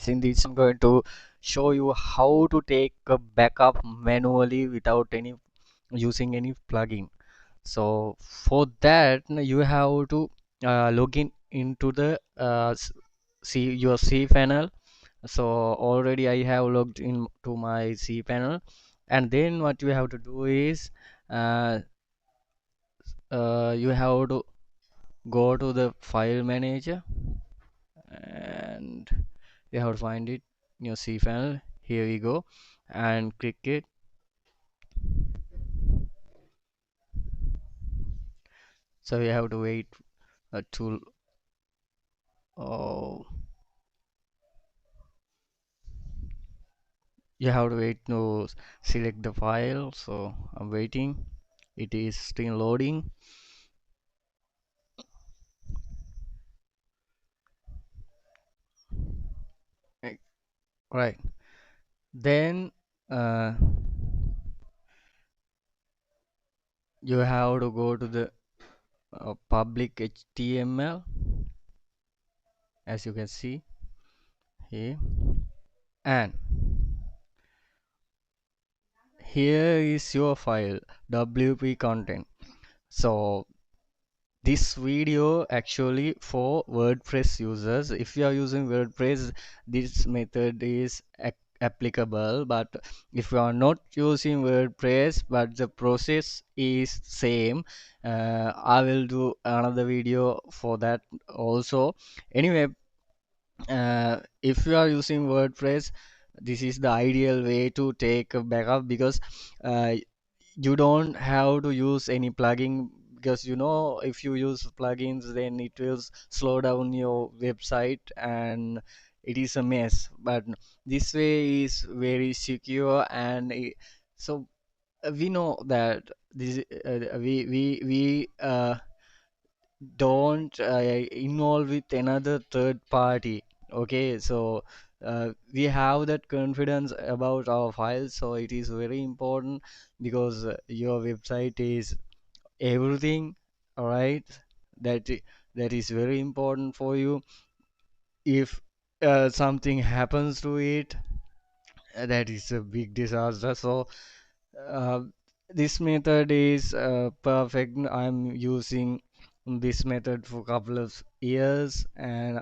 In this, I'm going to show you how to take a backup manually without any using any plugin. So for that, you have to log in into the your cPanel. So already I have logged in to my cPanel, and then what you have to do is uh, you have to go to the file manager, and you have to find it in your cPanel. Here we go, and click it. So you have to wait to oh, you have to wait to select the file. So I'm waiting. It is still loading. Eh, right, then uh, you have to go to the public HTML, as you can see here, and here is your file, WP content. So this video actually for WordPress users. If you are using WordPress, this method is applicable, but if you are not using WordPress but the process is same, I will do another video for that also. Anyway, if you are using WordPress, this is the ideal way to take a backup, because uh, you don't have to use any plugin, because if you use plugins then it will slow down your website and it is a mess. But this way is very secure, and so we know that this we don't involve with another third party. Okay, so we have that confidence about our files, so it is very important, because your website is everything. All right, that is very important for you. If something happens to it, that is a big disaster. So uh, this method is perfect. I'm using this method for a couple of years, and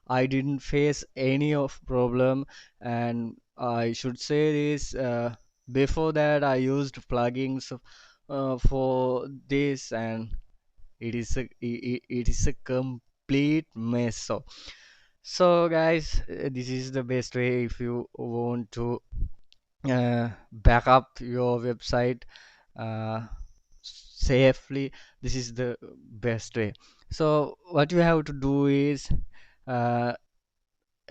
I didn't face any of problem. And I should say this, before that I used plugins for this, and it is a complete mess. So guys, this is the best way if you want to back up your website uh, safely. This is the best way. So what you have to do is, uh,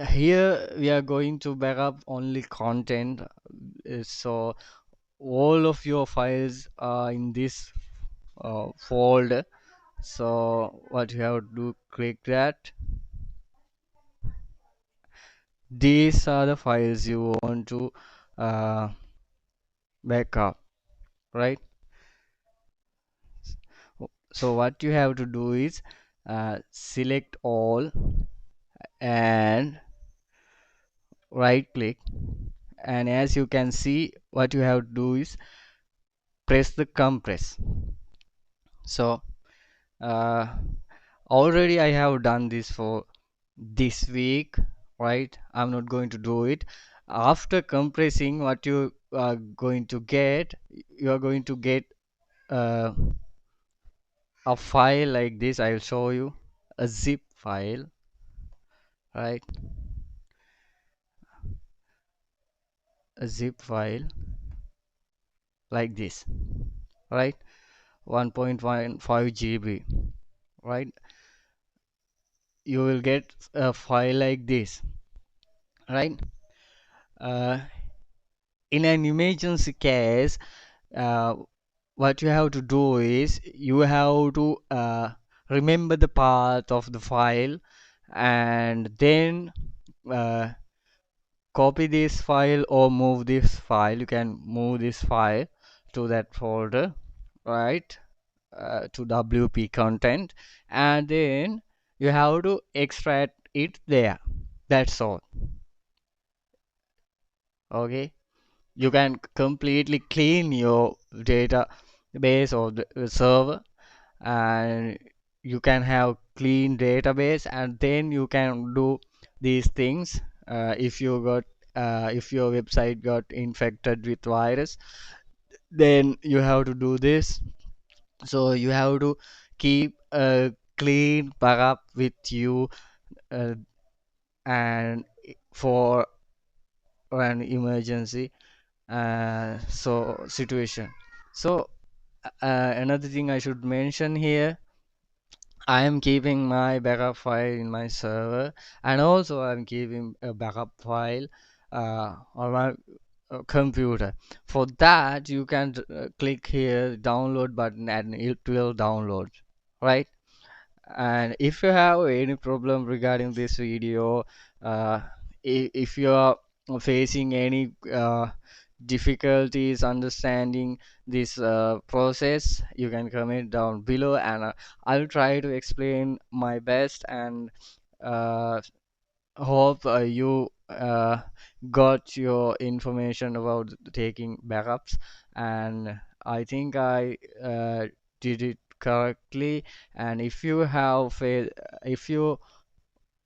here we are going to back up only content. So all of your files are in this folder. So what you have to do, click that. These are the files you want to uh, back up, right? So what you have to do is select all and right click, and as you can see, what you have to do is press the compress. So uh, already I have done this for this week, right? I'm not going to do it. After compressing, what you are going to get, you are going to get uh, a file like this. I will show you a zip file, right? A zip file like this, right? 1.15 GB, right? You will get a file like this, right? uh, in an emergency case, uh, what you have to do is you have to remember the path of the file, and then uh, copy this file or move this file. You can move this file to that folder, right? To WP content, and then you have to extract it there. That's all. Okay, you can completely clean your database or the server, and you can have clean database, and then you can do these things. If you got if your website got infected with virus, then you have to do this. So you have to keep a clean backup with you, uh, and for an emergency situation. So another thing I should mention here, I am keeping my backup file in my server, and also I'm keeping a backup file on my computer. For that, you can click here download button and it will download, right? And if you have any problem regarding this video, uh, if you are facing any difficulties understanding this process, you can comment down below, and I'll try to explain my best, and uh, hope you got your information about taking backups, and I think I did it correctly. And if you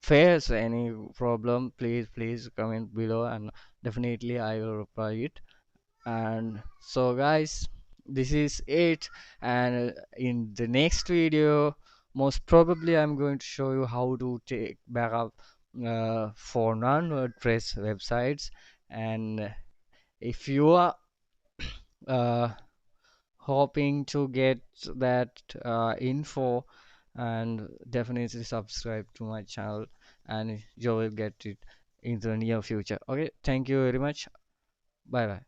face any problem, please comment below, and definitely I will reply it. And so guys, this is it, and in the next video, most probably I'm going to show you how to take backup for non-WordPress websites. And if you are uh, hoping to get that info, and definitely subscribe to my channel, and you will get it in the near future. Okay, thank you very much. Bye bye.